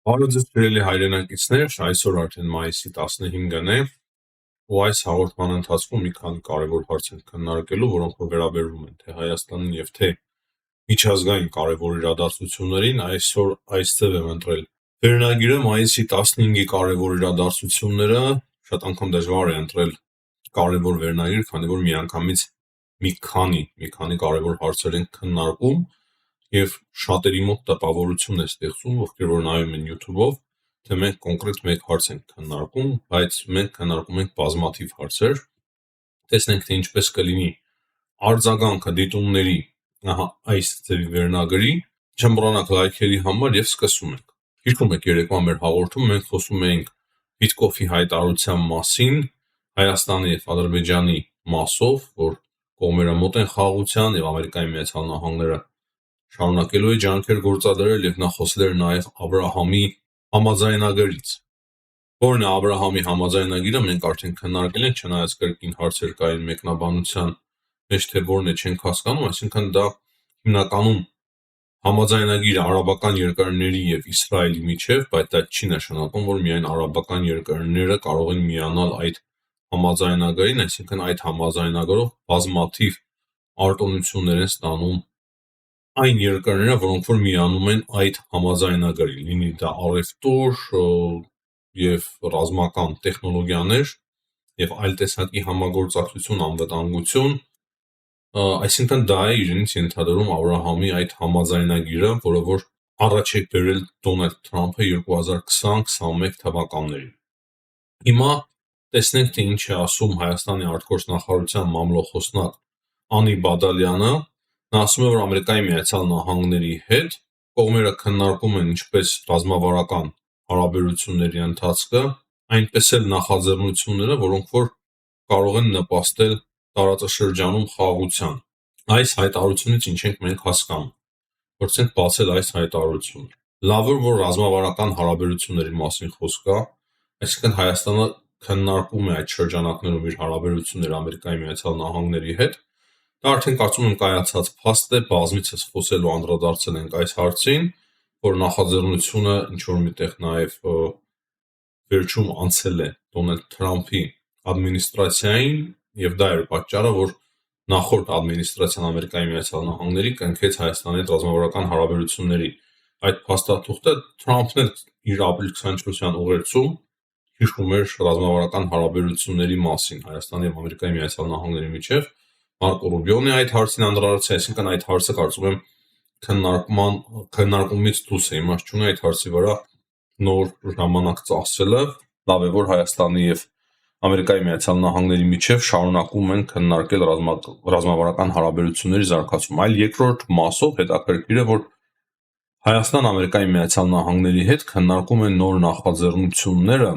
Բարև ձեզ սիրելի հայրենակիցներ, այսօր արդեն մայիսի 15-ն է, ու այս հաղորդման ընթացքում մի քանի կարևոր հարց ենք քննարկելու, որոնք վերաբերում են թե Հայաստանին եւ թե միջազգային կարևոր իրադարձություններին։ Այսօր այստեղ եմ ընտրել վերնագիրը մայիսի 15-ի կարևոր իրադարձությունները, շատ անգամ դժվար է ընտրել կարևոր վերնագիր, քանի որ միանգամից մի քանի կարևոր հարցեր են քննարկում եւ շատերի մոտ տպավորություն է ստեղծում, ովքեր որ նայում են YouTube-ով, թե մենք կոնկրետ մեկ հարց ենք քննարկում, բայց մենք քննարկում ենք բազմաթիվ հարցեր։ Տեսնենք թե ինչպես կլինի արձագանքը դիտումների այս ձևի վերնագրի։ Չեմ մոռանաք լայքերի համար եւ սկսում ենք։ Հիշում եք երեկվա մեր հաղորդում մենք խոսում էինք Պիտկոֆի հայտարարության մասին Հայաստանի եւ Ադրբեջանի մասով, որ կողմերը մոտ են խաղաղության եւ Ամերիկայի Միացյալ Նահանգները շարունակելու է ջանքեր գործադրել եւ նա խոսել էր նաեւ Աբրահամի համաձայնագրից։ Որն է Աբրահամի համաձայնագիրը, մենք արդեն քննարկել ենք, չնայած կրկին հարցեր կային մեկնաբանության մեջ, թե որն է չենք հասկանում, այսինքն դա հիմնականում համաձայնագիրը արաբական երկրների եւ Իսրայելի միջեւ, բայց դա չի նշանակում, որ միայն արաբական երկրները կարող են միանալ այդ համաձայնագրին, այսինքն այդ համաձայնագրով բազմաթիվ արտոնություններ են ստանում այն երկրները, որոնք որ միանում են այդ համաձայնագրին, լինի դա առևտուր եւ ռազմական տեխնոլոգիաներ եւ այլ տեսակի համագործակցություն, անվտանգություն, այսինքն դա է իրենից ենթադրում Աբրահամի այդ համաձայնագիրը, որը որ առաջ է բերել Դոնալդ Թրամփը 2020-21 թվականներին։ Հիմա տեսնենք թե ինչ է ասում Հայաստանի արտգործնախարարության մամլոխոսնակ Անի Բադալյանը։ Նա ասում է, որ Ամերիկայի Միացյալ Նահանգների հետ կողմերը քննարկում են ինչպես ռազմավարական հարաբերությունների ընթացքը, այնպես էլ նախաձեռնությունները, որոնք որ կարող են նպաստել տարածաշրջանում խաղաղության։ Այս հայտարարությունից ինչ ենք մենք հասկանում։ Փորձենք բացել այս հայտարարությունը։ Լավ որ ռազմավարական հարաբերությունների մասին խոսք կա, այսինքն Հայաստանը քննարկում է այդ շրջանակներում իր հարաբերությունները Ամերիկայի Միացյալ Նահանգների հետ։ Դա արդեն կարծում եմ կայացած փաստ է, բազմիցս խոսելու անդրադարձել ենք այս հարցին, որ նախաձեռնությունը ինչ որ միտեղ նաև վերջում անցել է Դոնալդ Թրամփի ադմինիստրացիային, եւ դա էր պատճառը, որ նախորդ ադմինիստրացիան Ամերիկայի Միացյալ Նահանգների կնքեց Հայաստանի հետ ռազմավարական հարաբերությունների այդ փաստաթուղթը։ Թրամփն էլ իր ապրիլ 24-յան ուղերձում հիշում էր ռազմավարական հարաբերությունների մասին Հայաստանի եւ Ամերիկայի Միացյալ Նահանգների միջեւ։ Մարկո Ռուբիոն է այդ հարցին անդրադարձել, այսինքն այդ հարցը կարծում եմ քննարկումից դուրս է, իմաստ չունի այդ հարցի վրա նոր ժամանակ ծախսելը։ Լավ է որ Հայաստանի եւ Ամերիկայի Միացյալ Նահանգների միջև շարունակում են քննարկել ռազմավարական հարաբերությունների զարգացում։ Այլ երկրորդ մասով հետաքրքիր է, որ Հայաստան-Ամերիկայի Միացյալ Նահանգների հետ քննարկում են նոր նախաձեռնությունները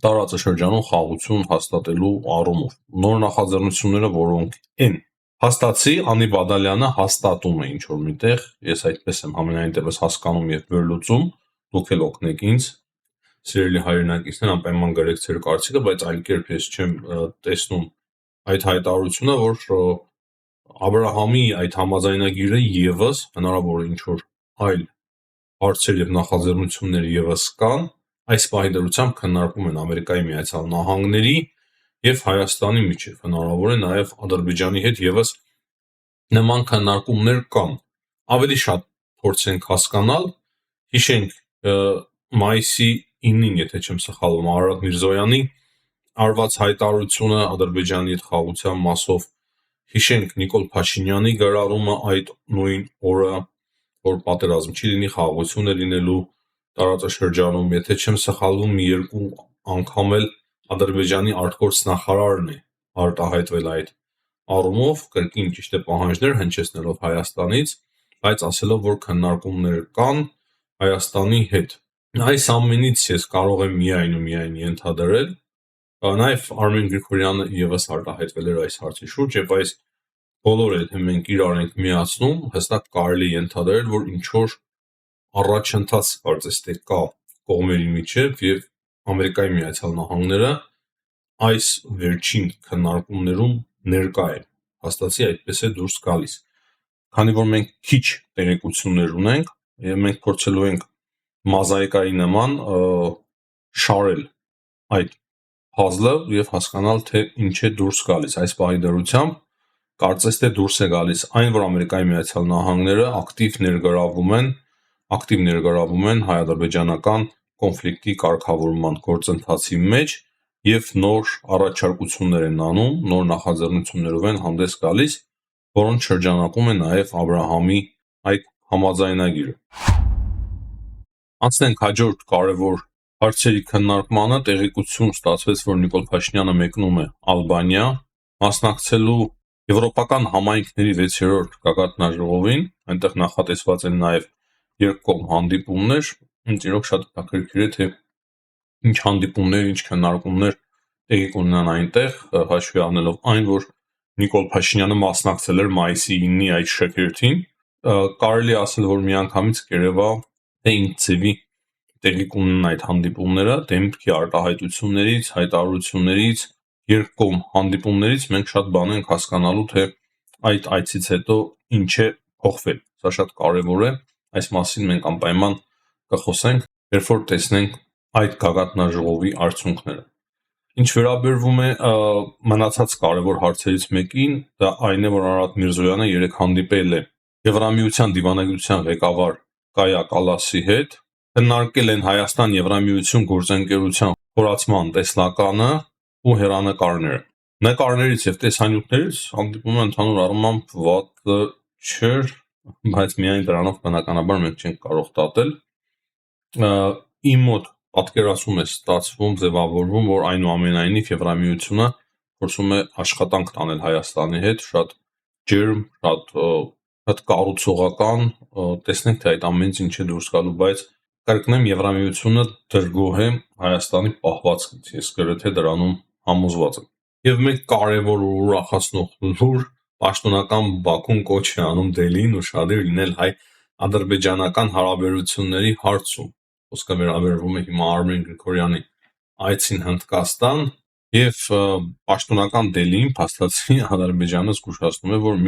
տարածաշրջանում խաղաղություն հաստատելու առումով։ Նոր նախաձեռնությունները որոնք են։ Հաստատի Անի Բադալյանը հաստատում է ինչ որ միտեղ, ես այդպես եմ համենայն դեպս հասկանում եւ վերլուծում, դուք էլ օգնեք ինձ։ Սիրելի հայրենակիցներ, անպայման գրեք ձեր կարծիքը, բայց այլ կերպ ես չեմ տեսնում այդ հայտարարությունը, որ Աբրահամի այդ համաձայնագիրը եւս հնարավոր է ինչ որ այլ հարցեր եւ նախաձեռնություններ եւս կան, այս պահի դրությամբ քննարկում են Ամերիկայի Միացյալ Նահանգների եւ Հայաստանի միջեւ, հնարավոր է նաեւ Ադրբեջանի հետ եւս նման քննարկումներ կան։ Ավելի շատ փորձենք հասկանալ, հիշենք մայիսի 9-ին, եթե չեմ սխալվում, Արարատ Միրզոյանի արված հայտարարությունը Ադրբեջանի հետ խաղաղության մասով, հիշենք Նիկոլ Փաշինյանի գրառումը այդ նույն օրը, որ պատերազմ չի լինի, խաղաղություն է լինելու տարածաշրջանում, եթե չեմ սխալվում, մի երկու անգամ էլ Ադրբեջանի արտգործնախարարն է արտահայտվել այդ առումով, կրկին ճիշտ է պահանջներ հնչեցնելով Հայաստանից, բայց ասելով, որ քննարկումներ կան Հայաստանի հետ։ Այս ամենից ես կարող եմ միայն ու միայն ենթադրել, նաև Արմեն Գրիգորյանը եւս արտահայտվել էր այս հարցի շուրջ, եւ այս բոլորը եթե մենք իրար ենք միացնում, հստակ կարելի է ենթադրել, որ ինչ որ առաջընթաց կարծես թե կա կողմերի միջև եւ Ամերիկայի Միացյալ Նահանգները այս վերջին քննարկումներում ներկա է, հաստատի այդպես է դուրս գալիս։ Քանի որ մենք քիչ տեղեկություններ ունենք եւ մենք փորձելու ենք մազաիկայի նման շարել այդ puzzle-ը եւ հասկանալ թե ինչ է դուրս գալիս։ Այս պահի դրությամբ կարծես թե դուրս է գալիս այն, որ Ամերիկայի Միացյալ Նահանգները ակտիվ ներգրավում են հայ-ադրբեջանական կոնֆլիկտի կարգավորման գործընթացի մեջ եւ նոր առաջարկություններ են անում, նոր նախաձեռնություններով են հանդես գալիս, որոնց շրջանակում է նաեւ Աբրահամի այդ համաձայնագիրը։ Անցնենք հաջորդ կարևոր հարցերի քննարկմանը։ Տեղեկություն ստացվեց, որ Նիկոլ Փաշինյանը մեկնում է Ալբանիա մասնակցելու Եվրոպական համայնքների 6-րդ գագաթնաժողովին, այնտեղ նախատեսված են նաև երկկողմ հանդիպումներ, իրոք շատ հետաքրքիր է, թե ինչ հանդիպումներ, ինչ քննարկումներ տեղի կունենան այնտեղ, հաշվի առնելով այն, որ Նիկոլ Փաշինյանը մասնակցել էր մայիսի 9-ի այդ շքերթին, կարելի է ասել, որ միանգամից կերևա թե ինչ ձևի տեղի կունենան այդ հանդիպումները, դեմքի արտահայտություններից, հայտարարություններից, երկկողմ հանդիպումներից մենք շատ բան ենք հասկանալու, թե այդ այցից հետո ինչ է փոխվել։ Սա շատ կարևոր է, այս մասին մենք անպայման կխոսենք, երբ որ տեսնենք այդ գագաթնաժողովի արդյունքները։ Ինչ վերաբերվում է մնացած կարևոր հարցերից մեկին, դա այն է, որ Արարատ Միրզոյանը երեկ հանդիպել է Եվրամիության դիվանագիտության ղեկավար Կայա Կալասի հետ, քննարկել են Հայաստան-Եվրամիություն գործընկերության խորացման տեսլականը ու հեռանկարները։ Նկարներից եւ տեսանյութերից հանդիպումը ընդհանուր առմամբ վատ չէր, բայց միայն դրանով բնականաբար մենք չենք կարող տատել։ Իմ մոտ պատկերացում է ստացվում, ձևավորվում, որ այնուամենայնիվ Եվրամիությունը փորձում է աշխատանք տանել Հայաստանի հետ, շատ ջերմ, շատ կառուցողական, տեսնենք թե այդ ամենից ինչ է դուրս գալու, բայց կրկնեմ, Եվրամիությունը դրգոհ է Հայաստանի պահվածքից, ես գրեթե դրանում համոզված եմ։ Եվ մեկ կարևոր ու ուրախացնող լուր, պաշտոնական Բաքուն կոչ է անում Դելիին ուշադիր լինել հայ-ադրբեջանական հարաբերությունների հարցում։ Խոսքը վերաբերվում է հիմա Արմեն Գրիգորյանի այցին Հնդկաստան եւ պաշտոնական Դելիին փաստացի Ադրբեջանը զգուշացնում է, որ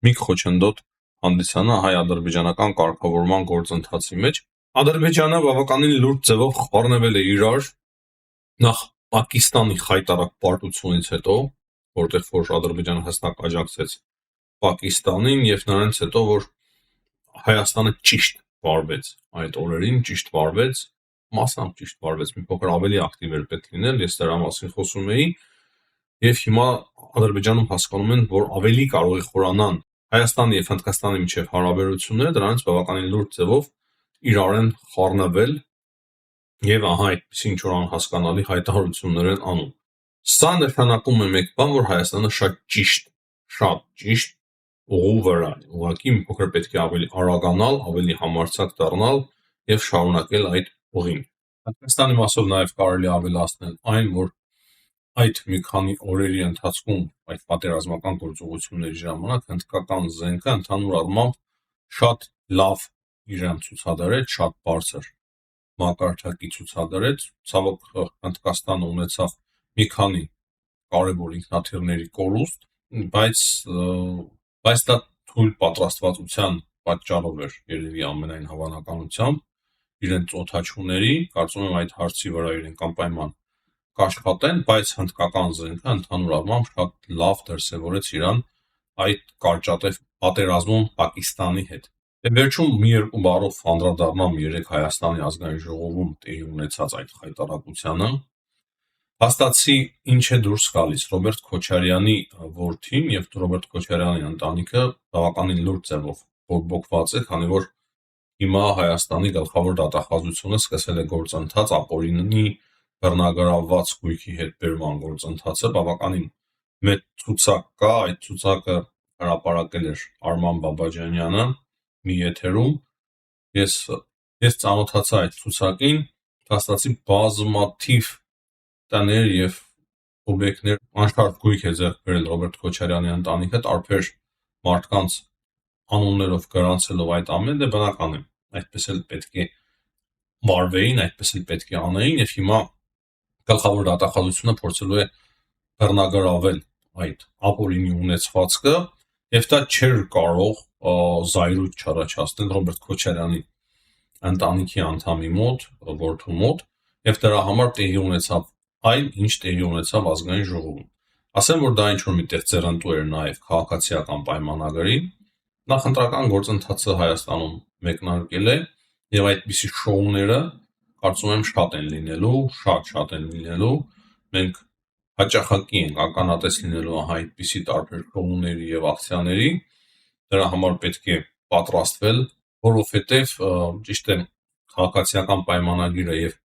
մի խոչընդոտ հանդիսանա հայ-ադրբեջանական կարգավորման գործընթացի մեջ։ Ադրբեջանը բավականին լուրջ ձևով խառնվել է իրար նախ Պակիստանի խայտարակ պարտությունից հետո, որտեղ որ Ադրբեջանը հստակ աջակցեց Պակիստանին եւ նրանից հետո, որ Հայաստանը ճիշտ վարվեց այդ օրերին, մասամբ ճիշտ վարվեց, մի փոքր ավելի ակտիվ էր պետք լինել, ես դրա մասին խոսում էի, եւ հիմա Ադրբեջանում հասկանում են, որ ավելի կարող է խորանան Հայաստանի եւ Հնդկաստանի միջև հարաբերությունները, դրանից բավականին լուրջ ձևով իրար են խառնվել եւ ահա այդպիսի ինչ որ անհասկանալի հայտարարություններ են անում։ Սա նշանակում է մեկ բան, որ Հայաստանը շատ ճիշտ ուղու վրա է, ուղղակի մի փոքր պետք է ավելի արագանալ, ավելի համարձակ դառնալ եւ շարունակել այդ ուղին։ Հնդկաստանի մասով նաեւ կարելի ավելացնել այն, որ այդ մի քանի օրերի ընթացքում այդ պատերազմական գործողությունների ժամանակ հնդկական զենքը ընդհանուր առմամբ շատ լավ իրեն ցուցադրեց, շատ բարձր մակարդակի ցուցադրեց, ցավոք Հնդկաստանը ունեցավ մի քանի կարևոր ինքնաթիռների կորուստ, բայց դա թույլ պատրաստվածության պատճառով էր երևի ամենայն հավանականությամբ իրենց օդաչուների, կարծում եմ այդ հարցի վրա իրենք անպայման կաշխատեն, բայց հնդկական զենքը ընդհանուր առմամբ շատ լավ դրսևորեց իրան այդ կարճատև պատերազմում Պակիստանի հետ։ Վերջում մի երկու բառով անդրադառնամ երեք Հայաստանի ազգային ժողովում տեղի ունեցած այդ խայտարակությանը։ Փաստացի ինչ է դուրս գալիս Ռոբերտ Քոչարյանի որդին եւ Ռոբերտ Քոչարյանի ընտանիքը բավականին լուրջ ձևով բողբոքված է, քանի որ հիմա Հայաստանի գլխավոր դատախազությունը սկսել է գործընթաց ապօրինի բռնագրավված գույքի հետ բերման գործընթացը, բավականին մեծ ցուցակ կա, այդ ցուցակը հրապարակել էր Արման Բաբաջանյանը մի եթերում, ես ծանոթացա այդ ցուցակին, փաստացի բազմաթիվ տներ եւ օբյեկտներ անշարժ գույք է ձեռք բերել Ռոբերտ Քոչարյանի ընտանիքը տարբեր մարդկանց անուններով գրանցելով այդ ամենը, բնական է, այդպես էլ պետք է վարվեին, այդպես էլ պետք է անեին եւ հիմա գլխավոր դատախազությունը փորձելու է բռնագրավել այդ ապօրինի ունեցվածքը եւ դա չէր կարող զայրույթ չառաջացնել Ռոբերտ Քոչարյանի ընտանիքի անդամի մոտ, որդու մոտ, եւ դրա համար տեղի ունեցավ այն, ինչ տեղի ունեցավ ազգային ժողովում։ Ասեմ, որ դա ինչ-որ միտեղ ձեռնտու էր նաեւ քաղաքացիական պայմանագրի, նախընտրական գործընթացը Հայաստանում մեկնարկել է եւ այդպիսի շոուները կարծում եմ շատ են լինելու, մենք հաճախակի ենք ականատես լինելու այդպիսի տարբեր շոուների եւ ակցիաների, դրա համար պետք է պատրաստվել, որովհետեւ ճիշտ է քաղաքացիական պայմանագիրը եւ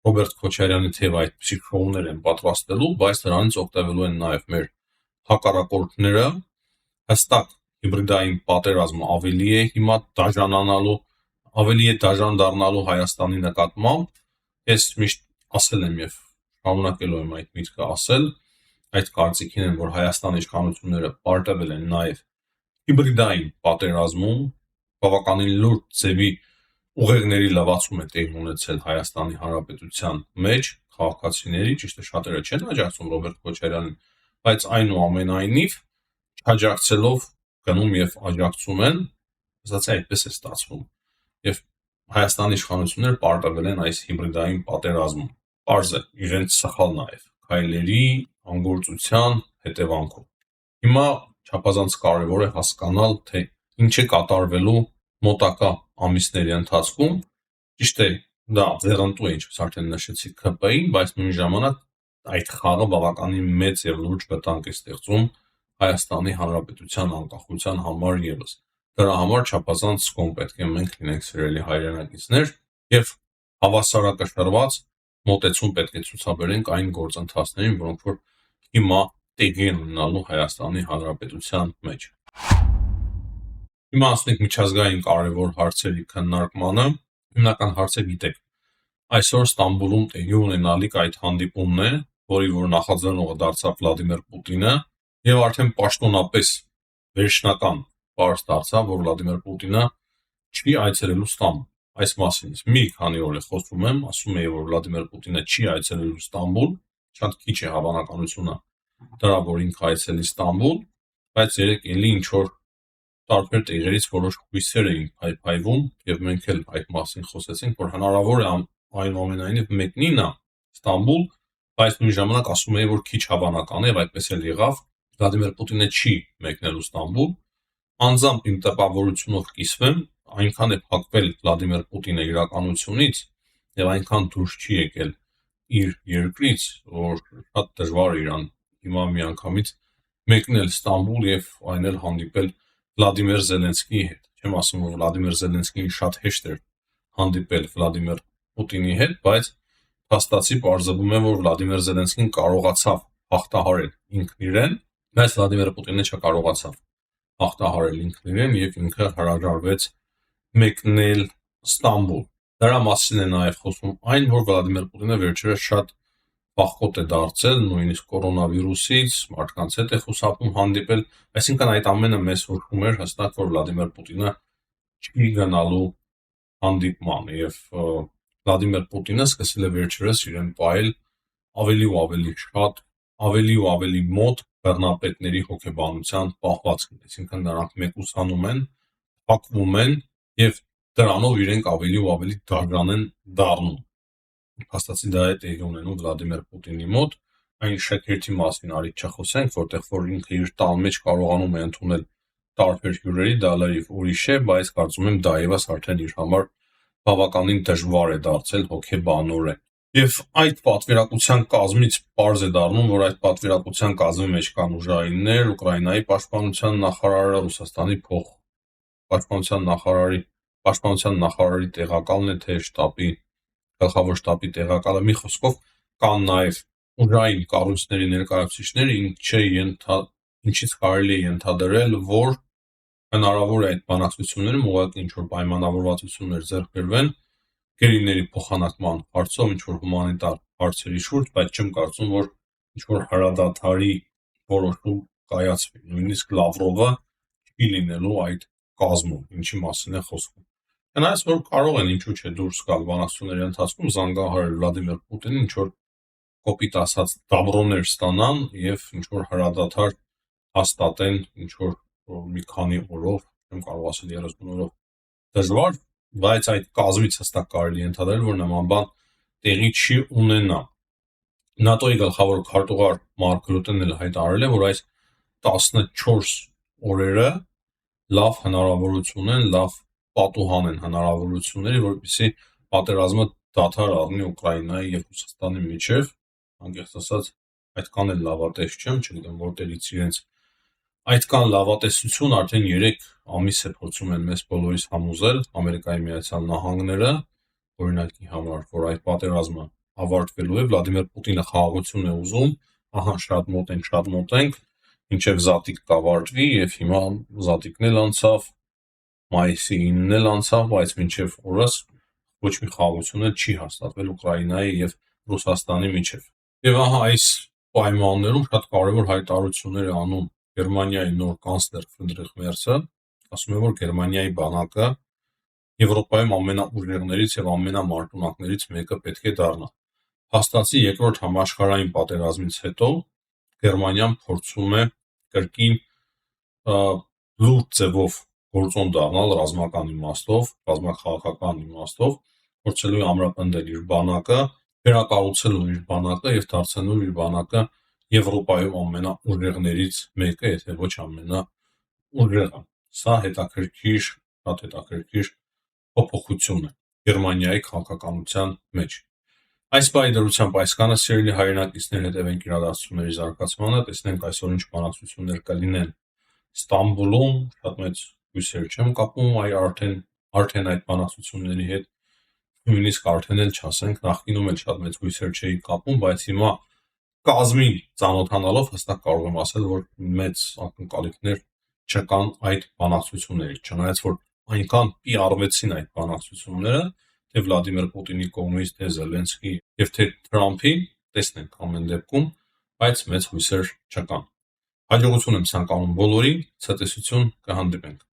Ռոբերտ Քոչարյանի թեև այդպիսի շոուներ են պատրաստելու, բայց դրանից օգտվելու են նաեւ մեր հակառակորդները, հստակ հիբրիդային պատերազմը ավելի է հիմա դաժան դառնալու Հայաստանի նկատմամբ։ Ես միշտ ասել եմ եւ շարունակելու եմ այդ միտքը ասել, այդ կարծիքին եմ, որ Հայաստանի իշխանությունները պարտվել են նաեւ հիբրիդային պատերազմում, բավականին լուրջ ձևի ուղեղների լվացում է տեղի ունեցել Հայաստանի Հանրապետության մեջ քաղաքացիների, ճիշտ է շատերը չեն աջակցում Ռոբերտ Քոչարյանին, բայց այնուամենայնիվ աջակցելով գնում եւ աջակցում են, ասացի այդպես է ստացվում։ Եվ Հայաստանի իշխանությունները պարտվել են այս հիբրիդային պատերազմում։ Պարզ է, իրենց սխալ նաեւ քայլերի անգործության հետևանքով։ Հիմա չափազանց կարևոր է հասկանալ, թե ինչ է կատարվելու մոտակա ամիսների ընթացքում։ Ճիշտ է, դա ձեռնտու է, ինչպես արդեն նշեցի, ՔՊ-ին, բայց նույն ժամանակ այդ խաղը բավականին մեծ եւ լուրջ վտանգ է ստեղծում Հայաստանի Հանրապետության անկախության համար եւս։ Դրա համար չափազանց կոն պետք է մենք լինենք սիրելի հայրենակիցներ եւ հավասարակշռված մոտեցում պետք է ցուցաբերենք այն գործընթացներին, որոնք որ հիմա տեղի են ունենալու Հայաստանի Հանրապետության մեջ։ Հիմա ասենք միջազգային կարևոր հարցերի քննարկմանը, հիմնական հարցը գիտեք։ Այսօր Ստամբուլում տեղի ունենալիք այդ հանդիպումն է, որի որ նախաձեռնողը դարձավ Վլադիմիր Պուտինը, եւ արդեն պաշտոնապես վերջնական պարզ դարձավ, որ Վլադիմիր Պուտինը չի այցելելու Ստամբուլ։ Այս մասին մի քանի օր է խոսում եմ, ասում է, որ Վլադիմիր Պուտինը չի այցելելու Ստամբուլ, շատ քիչ է հավանականությունը դրա, որ ինքը այցելի Ստամբուլ, բայց երեք էլի ինչ որ տարբեր տեղերից որոշ հույսեր էին փայփայվում եւ մենք էլ այդ մասին խոսեցինք, որ հնարավոր է այնուամենայնիվ մեկնի նա Ստամբուլ, բայց նույն ժամանակ ասում է, որ քիչ հավանական է, այդպես էլ եղավ, Վլադիմիր Պուտինը չի մեկնելու Ստամբուլ։ Անձամբ իմ տպավորությունով կիսվեմ, այնքան է փակվել Վլադիմիր Պուտինը իրականությունից եւ այնքան դուրս չի եկել իր երկրից, որ շատ դժվար է իրան հիմա միանգամից մեկնել Ստամբուլ եւ այն էլ հանդիպել Վլադիմիր Զելենսկիի հետ։ Չեմ ասում, որ Վլադիմիր Զելենսկին շատ հեշտ էր հանդիպել Վլադիմիր Պուտինի հետ, բայց փաստացի պարզվում է, որ Վլադիմիր Զելենսկին կարողացավ հաղթահարել ինքն իրեն, բայց Վլադիմիր Պուտինը չկարողացավ հաղթահարել ինքն իրեն եւ ինքը հրաժարվեց մեկնել Ստամբուլ։ Դրա մասին է նաեւ խոսում այն, որ Վլադիմիր Պուտինը վերջերս շատ վախկոտ է դարձել, նույնիսկ կորոնավիրուսից, մարդկանց հետ է խուսափում հանդիպել, այսինքն այդ ամենը մեզ հուշում էր հստակ, որ Վլադիմիր Պուտինը չի գնալու հանդիպման եւ Վլադիմիր Պուտինը սկսել է վերջերս իրեն պահել ավելի ու ավելի շատ, ավելի ու ավելի մոտ բռնապետների հոգեբանության պահվածքին, այսինքն նրանք մեկուսանում են, փակվում են եւ դրանով իրենք ավելի ու ավելի դաժան են դառնում։ Փաստացի դա է տեղի ունենում Վլադիմիր Պուտինի մոտ, այն շքերթի մասին արիք չխոսենք, որտեղ որ ինքը իր տան մեջ կարողանում է ընդունել տարբեր հյուրերի, դա լրիվ ուրիշ է, բայց կարծում եմ դա եւս արդեն իր համար բավականին դժվար է դարձել հոգեբանորեն։ Եվ այդ պատվիրակության կազմից պարզ է դառնում, որ այդ պատվիրակության կազմի մեջ կան ուժայիններ, Ուկրաինայի պաշտպանության նախարարը, Ռուսաստանի պաշտպանության նախարարի տեղակալն է, թե գլխավոր շտաբի տեղակալը, մի խոսքով կան նաև ուժային կառույցների ներկայացուցիչներ, ինչից կարելի է ենթադրել, որ հնարավոր է այդ բանակցություններում ուղղակի ինչ-որ պայմանավորվածություններ ձեռք բերվեն գերիների փոխանակման հարցով, ինչ-որ հումանիտար հարցերի շուրջ, բայց չեմ կարծում, որ ինչ-որ հրադադարի որոշում կայացվի, նույնիսկ Լավրովը չի լինելու այդ կազմում, ինչի մասին է խոսքը։ Չնայած որ կարող են ինչու՞ չէ դուրս գալ բանակցությունների ընթացքում զանգահարել Վլադիմիր Պուտինին, ինչ-որ կոպիտ ասած դաբրոներ ստանան եւ ինչ-որ հրադադար հաստատեն ինչ-որ մի քանի օրով, չեմ կարող ասել 30 օրով դժվար, բայց այդ կազմից հստակ կարելի է ընդհանրել, որ նման բան տեղի չի ունենա։ ՆԱՏՕ-ի գլխավոր քարտուղար Մարկ Ռուտեն էլ հայտարարել է, որ այս 14 օրերը լավ հնարավորություն են, լավ պատուհան են հնարավորությունների, որպեսզի պատերազմը դադար առնի Ուկրաինայի եւ Ռուսաստանի միջեւ։ Անկեղծ ասած, այդքան էլ լավատես չեմ, չգիտեմ որտեղից իրենց այդքան լավատեսություն արդեն 3 ամիս է փորձում են մեզ բոլորիս համոզել Ամերիկայի Միացյալ Նահանգները, օրինակի համար, որ այդ պատերազմը ավարտվելու է, Վլադիմիր Պուտինը խաղաղություն է ուզում, ահա շատ մոտ ենք, մինչև Զատիկ կավարտվի եւ հիմա Զատիկն էլ անցավ, մայիսի 9-ն էլ անցավ, բայց մինչև օրս ոչ մի խաղաղություն էլ չի հաստատվել Ուկրաինայի եւ Ռուսաստանի միջեւ։ Եվ ահա այս պայմաններում շատ կարևոր հայտարարություններ է անում Գերմանիայի նոր կանցլեր Ֆրիդրիխ Մերցը, ասում է, որ Գերմանիայի բանակը Եվրոպայում ամենաուժեղներից եւ ամենամարտունակներից մեկը պետք է դառնա։ Հաստացի երկրորդ համաշխարհային պատերազմից հետո Գերմանիան փորձում է կրկին լուրջ ձևով գործոն դառնալ ռազմական իմաստով, ռազմաքաղաքական իմաստով, փորձելու է ամրապնդել իր բանակը, վերակառուցելու իր բանակը եւ դարձնելու իր բանակը Եվրոպայում ամենաուժեղներից մեկը, եթե ոչ ամենաուժեղը։ Սա հետաքրքիր, շատ հետաքրքիր փոփոխություն է Գերմանիայի քաղաքականության մեջ։ Այս պահի դրությամբ այսքանը, սիրելի հայրենակիցներ, հետևենք իրադարձությունների զարգացմանը, տեսնենք այսօր ինչ բանակցություններ կլինեն Ստամբուլում, շատ մեծ հույսեր չեմ կապում արդեն այդ բանակցությունների հետ, նույնիսկ արդեն էլ չասենք, նախկինում էլ շատ մեծ հույսեր չէի կապում, բայց հիմա կազմին ծանոթանալով հստակ կարող եմ ասել, որ մեծ ակնկալիքներ չկան այդ բանակցություններից, չնայած որ այնքան PR-վեցին այդ բանակցությունները, թե Վլադիմիր Պուտինի կողմից, թե Զելենսկի եւ թե Թրամփի, տեսնենք ամեն դեպքում, բայց մեծ հույսեր չկան։ Հաջողություն եմ ցանկանում բոլորին, ցտեսություն, կհանդիպենք։